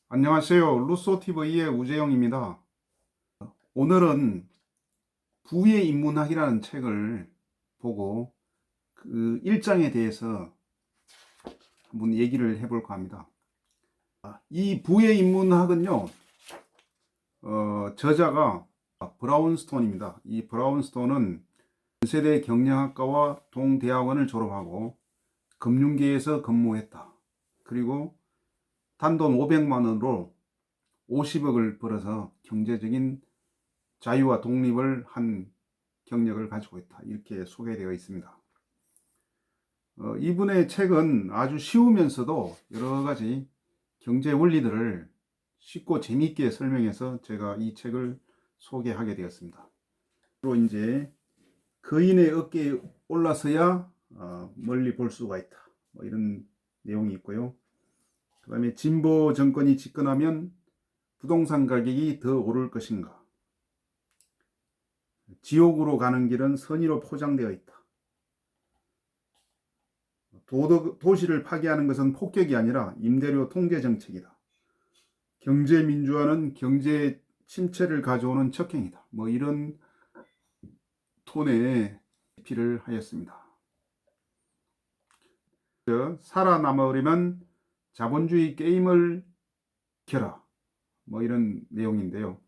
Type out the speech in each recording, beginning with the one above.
안녕하세요. 루소TV의 우재영입니다. 오늘은 부의 인문학이라는 책을 보고 그 일장에 대해서 한번 얘기를 해볼까 합니다. 이 부의 인문학은요, 저자가 브라운스톤입니다. 이 브라운스톤은 세대 경영학과와 동대학원을 졸업하고 금융계에서 근무했다. 그리고 단돈 500만 원으로 50억을 벌어서 경제적인 자유와 독립을 한 경력을 가지고 있다. 이렇게 소개되어 있습니다. 이분의 책은 아주 쉬우면서도 여러 가지 경제 원리들을 쉽고 재미있게 설명해서 제가 이 책을 소개하게 되었습니다. 또 이제 거인의 어깨에 올라서야 멀리 볼 수가 있다. 뭐 이런 내용이 있고요. 그 다음에 진보 정권이 집권하면 부동산 가격이 더 오를 것인가? 지옥으로 가는 길은 선의로 포장되어 있다. 도시를 파괴하는 것은 폭격이 아니라 임대료 통제 정책이다. 경제민주화는 경제 침체를 가져오는 척행이다. 뭐 이런 톤의批를 하였습니다. 살아남으려면 자본주의 게임을 켜라. 뭐 이런 내용인데요.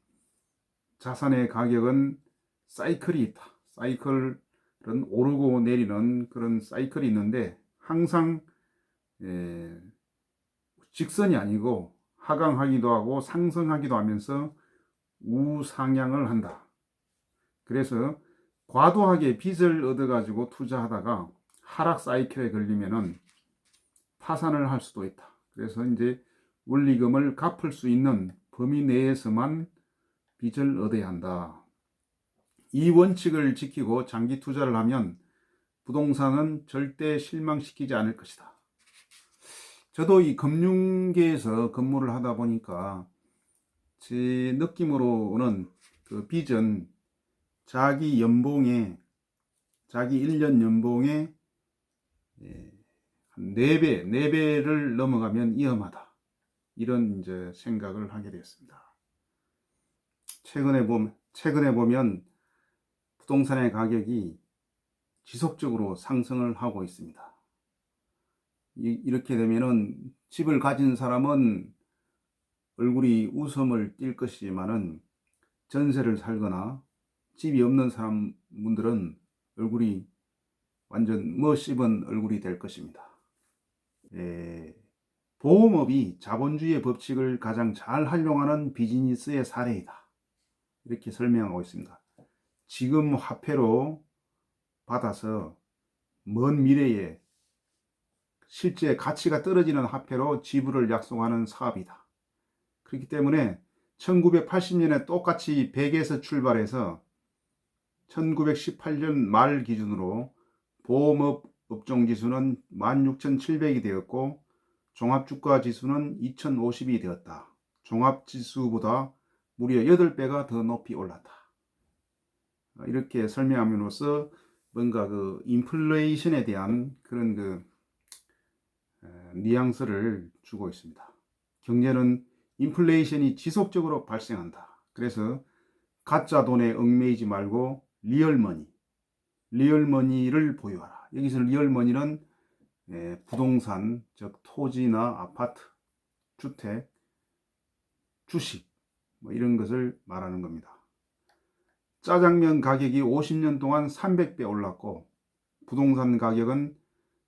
자산의 가격은 사이클이 있다. 사이클은 오르고 내리는 그런 사이클이 있는데 항상 직선이 아니고 하강하기도 하고 상승하기도 하면서 우상향을 한다. 그래서 과도하게 빚을 얻어가지고 투자하다가 하락 사이클에 걸리면은 파산을 할 수도 있다. 그래서 이제 원리금을 갚을 수 있는 범위 내에서만 빚을 얻어야 한다. 이 원칙을 지키고 장기 투자를 하면 부동산은 절대 실망시키지 않을 것이다. 저도 이 금융계에서 근무를 하다 보니까 제 느낌으로는 그 빚은 자기 1년 연봉의 한 4배, 4배를 넘어가면 위험하다. 이런 이제 생각을 하게 됐습니다. 최근에 보면 부동산의 가격이 지속적으로 상승을 하고 있습니다. 이렇게 되면은 집을 가진 사람은 얼굴이 웃음을 띌 것이지만은 전세를 살거나 집이 없는 사람분들은 얼굴이 완전 씹은 얼굴이 될 것입니다. 보험업이 자본주의 법칙을 가장 잘 활용하는 비즈니스의 사례이다. 이렇게 설명하고 있습니다. 지금 화폐로 받아서 먼 미래에 실제 가치가 떨어지는 화폐로 지불을 약속하는 사업이다. 그렇기 때문에 1980년에 똑같이 100에서 출발해서 1918년 말 기준으로 보험업 업종지수는 16,700이 되었고 종합주가지수는 2,050이 되었다. 종합지수보다 무려 8배가 더 높이 올랐다. 이렇게 설명함으로써 뭔가 그 인플레이션에 대한 그런 그 뉘앙스를 주고 있습니다. 경제는 인플레이션이 지속적으로 발생한다. 그래서 가짜 돈에 얽매이지 말고 리얼머니를 보유하라. 여기서 리얼머니는 부동산, 즉 토지나 아파트, 주택, 주식 뭐 이런 것을 말하는 겁니다. 짜장면 가격이 50년 동안 300배 올랐고 부동산 가격은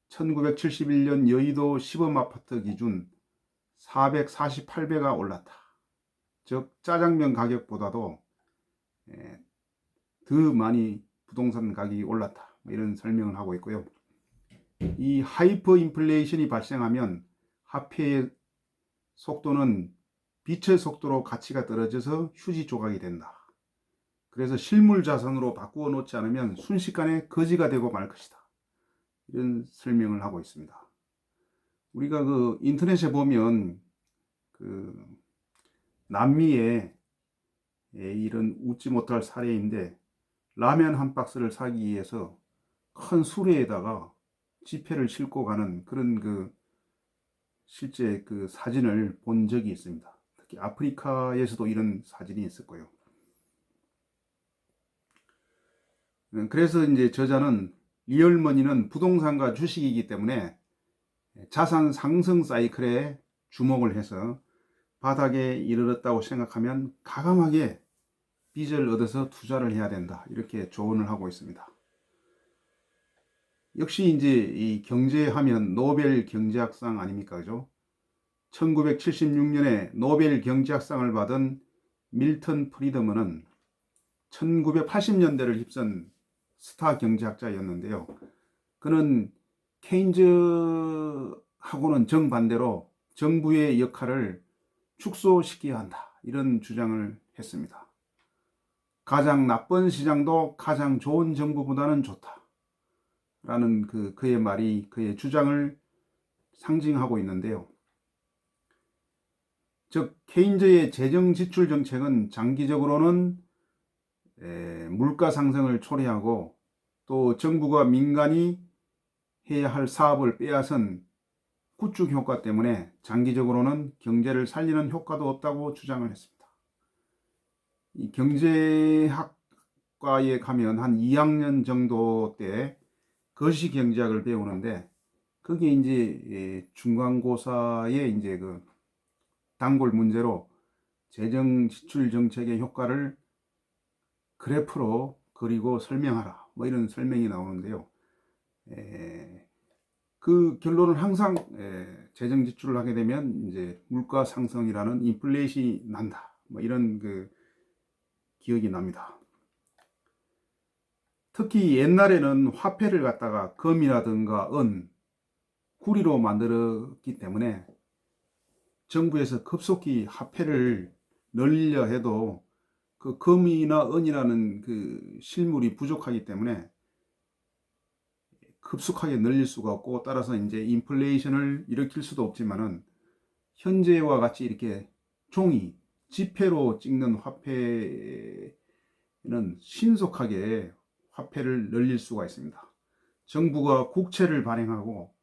1971년 여의도 시범 아파트 기준 448배가 올랐다. 즉 짜장면 가격보다도 더 많이 부동산 가격이 올랐다. 이런 설명을 하고 있고요. 이 하이퍼 인플레이션이 발생하면 화폐의 속도는 빛의 속도로 가치가 떨어져서 휴지 조각이 된다. 그래서 실물 자산으로 바꾸어 놓지 않으면 순식간에 거지가 되고 말 것이다. 이런 설명을 하고 있습니다. 우리가 그 인터넷에 보면 그 남미의 이런 웃지 못할 사례인데 라면 한 박스를 사기 위해서 큰 수레에다가 지폐를 싣고 가는 그런 그 실제 그 사진을 본 적이 있습니다. 특히 아프리카에서도 이런 사진이 있었고요. 그래서 이제 저자는 리얼머니는 부동산과 주식이기 때문에 자산 상승 사이클에 주목을 해서 바닥에 이르렀다고 생각하면 가감하게 빚을 얻어서 투자를 해야 된다, 이렇게 조언을 하고 있습니다. 역시 이제 이 경제하면 노벨 경제학상 아닙니까, 그죠? 1976년에 노벨 경제학상을 받은 밀턴 프리드먼은 1980년대를 휩쓴 스타 경제학자였는데요. 그는 케인즈하고는 정반대로 정부의 역할을 축소시켜야 한다, 이런 주장을 했습니다. 가장 나쁜 시장도 가장 좋은 정부보다는 좋다 라는 그의 말이 그의 주장을 상징하고 있는데요. 즉 케인즈의 재정 지출 정책은 장기적으로는 물가 상승을 초래하고 또 정부가 민간이 해야 할 사업을 빼앗은 구축 효과 때문에 장기적으로는 경제를 살리는 효과도 없다고 주장을 했습니다. 이 경제학과에 가면 한 2학년 정도 때 거시경제학을 배우는데, 그게 이제 중간고사의 이제 그 단골 문제로 재정 지출 정책의 효과를 그래프로 그리고 설명하라, 뭐 이런 설명이 나오는데요. 그 결론은 항상 재정 지출을 하게 되면 이제 물가 상승이라는 인플레이션이 난다, 뭐 이런 그 기억이 납니다. 특히 옛날에는 화폐를 갖다가 금이라든가 은, 구리로 만들었기 때문에 정부에서 급속히 화폐를 늘리려 해도 그 금이나 은이라는 그 실물이 부족하기 때문에 급속하게 늘릴 수가 없고, 따라서 이제 인플레이션을 일으킬 수도 없지만은 현재와 같이 이렇게 종이, 지폐로 찍는 화폐는 신속하게 화폐를 늘릴 수가 있습니다. 정부가 국채를 발행하고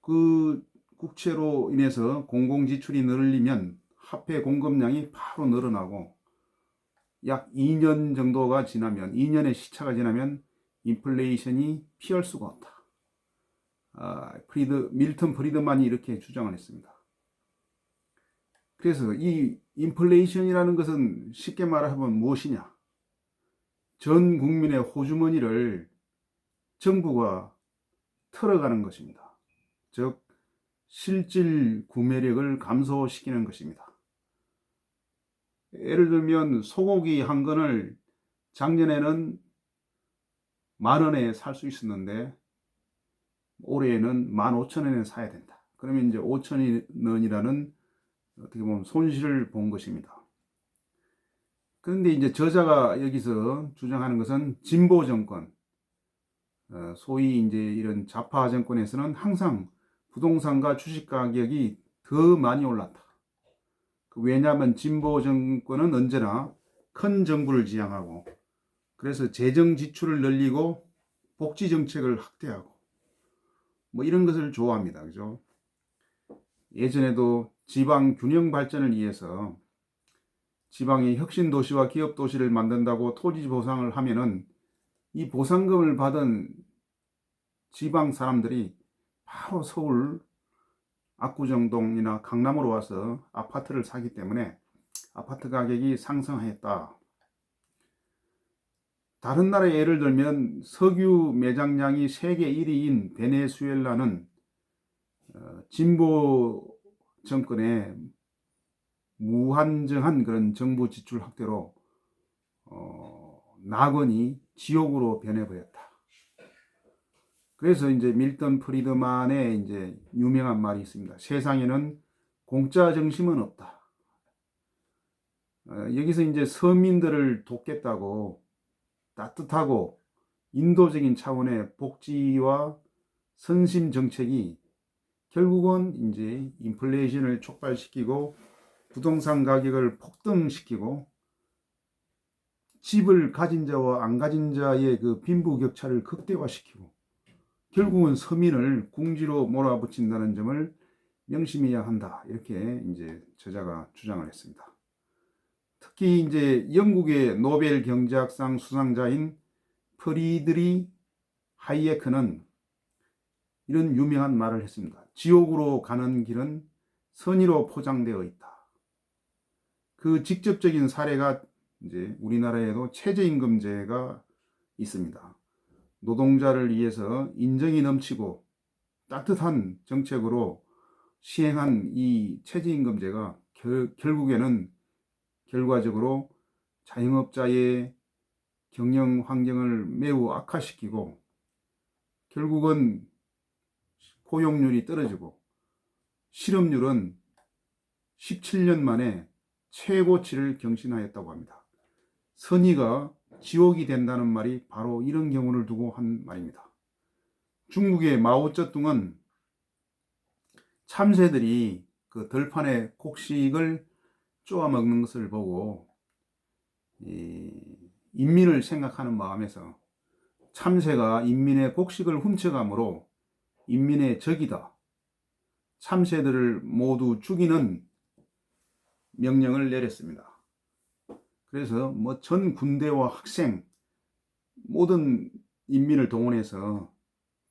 그 국채로 인해서 공공지출이 늘리면 화폐 공급량이 바로 늘어나고 약 2년 정도가 지나면, 2년의 시차가 지나면 인플레이션이 피할 수가 없다. 밀턴 프리드만이 이렇게 주장을 했습니다. 그래서 이 인플레이션이라는 것은 쉽게 말하면 무엇이냐? 전 국민의 호주머니를 정부가 털어가는 것입니다. 즉 실질 구매력을 감소시키는 것입니다. 예를 들면 소고기 한 건을 작년에는 10,000원에 살 수 있었는데 올해에는 15,000원에 사야 된다. 그러면 이제 5,000원이라는 어떻게 보면 손실을 본 것입니다. 그런데 이제 저자가 여기서 주장하는 것은 진보 정권, 소위 이제 이런 좌파 정권에서는 항상 부동산과 주식 가격이 더 많이 올랐다. 왜냐하면 진보 정권은 언제나 큰 정부를 지향하고, 그래서 재정 지출을 늘리고 복지 정책을 확대하고 뭐 이런 것을 좋아합니다. 그죠? 예전에도 지방 균형 발전을 위해서 지방의 혁신 도시와 기업 도시를 만든다고 토지 보상을 하면은 이 보상금을 받은 지방 사람들이 바로 서울 압구정동이나 강남으로 와서 아파트를 사기 때문에 아파트 가격이 상승했다. 다른 나라의 예를 들면 석유 매장량이 세계 1위인 베네수엘라는 진보 정권의 무한정한 그런 정부 지출 확대로 낙원이 지옥으로 변해버렸다. 그래서 이제 밀턴 프리드만의 이제 유명한 말이 있습니다. 세상에는 공짜 정심은 없다. 여기서 이제 서민들을 돕겠다고 따뜻하고 인도적인 차원의 복지와 선심 정책이 결국은 이제 인플레이션을 촉발시키고 부동산 가격을 폭등시키고 집을 가진 자와 안 가진 자의 그 빈부격차를 극대화시키고 결국은 서민을 궁지로 몰아붙인다는 점을 명심해야 한다. 이렇게 이제 저자가 주장을 했습니다. 특히 이제 영국의 노벨 경제학상 수상자인 프리드리 하이에크는 이런 유명한 말을 했습니다. 지옥으로 가는 길은 선의로 포장되어 있다. 그 직접적인 사례가 이제 우리나라에도 최저임금제가 있습니다. 노동자를 위해서 인정이 넘치고 따뜻한 정책으로 시행한 이 최저임금제가 결국에는 결과적으로 자영업자의 경영 환경을 매우 악화시키고 결국은 고용률이 떨어지고 실업률은 17년 만에 최고치를 경신하였다고 합니다. 선의가 지옥이 된다는 말이 바로 이런 경우를 두고 한 말입니다. 중국의 마오쩌둥은 참새들이 그 들판에 곡식을 쪼아 먹는 것을 보고 인민을 생각하는 마음에서 참새가 인민의 곡식을 훔쳐가므로 인민의 적이다. 참새들을 모두 죽이는 명령을 내렸습니다. 그래서 뭐 전 군대와 학생 모든 인민을 동원해서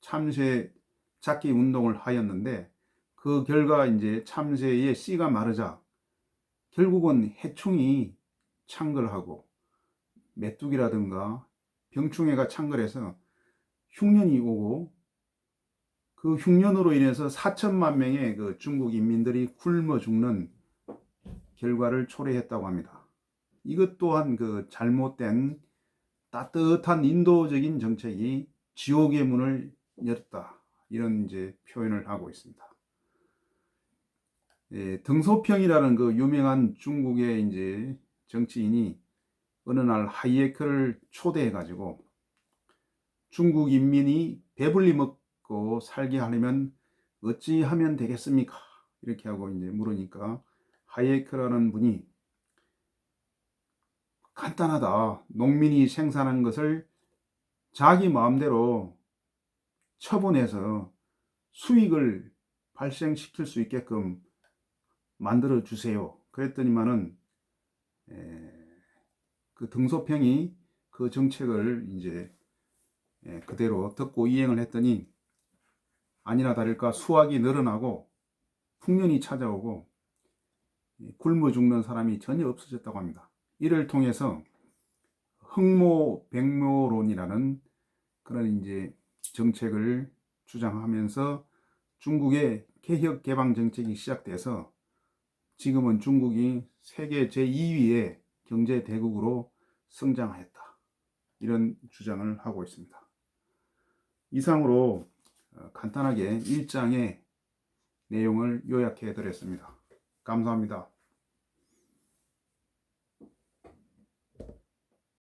참새 잡기 운동을 하였는데 그 결과 이제 참새의 씨가 마르자 결국은 해충이 창궐하고 메뚜기라든가 병충해가 창궐해서 흉년이 오고 그 흉년으로 인해서 4천만 명의 그 중국 인민들이 굶어 죽는 결과를 초래했다고 합니다. 이것 또한 그 잘못된 따뜻한 인도적인 정책이 지옥의 문을 열었다. 이런 이제 표현을 하고 있습니다. 덩소평이라는 그 유명한 중국의 이제 정치인이 어느 날 하이에크를 초대해 가지고 중국 인민이 배불리 먹고 살게 하려면 어찌하면 되겠습니까? 이렇게 하고 이제 물으니까 하이에크라는 분이 간단하다. 농민이 생산한 것을 자기 마음대로 처분해서 수익을 발생시킬 수 있게끔 만들어 주세요. 그랬더니만은 그 덩소평이 그 정책을 이제 그대로 듣고 이행을 했더니 아니나 다를까 수확이 늘어나고 풍년이 찾아오고 굶어 죽는 사람이 전혀 없어졌다고 합니다. 이를 통해서 흑모백모론이라는 그런 이제 정책을 주장하면서 중국의 개혁 개방 정책이 시작돼서 지금은 중국이 세계 제2위의 경제 대국으로 성장하였다. 이런 주장을 하고 있습니다. 이상으로 간단하게 1장의 내용을 요약해 드렸습니다. 감사합니다.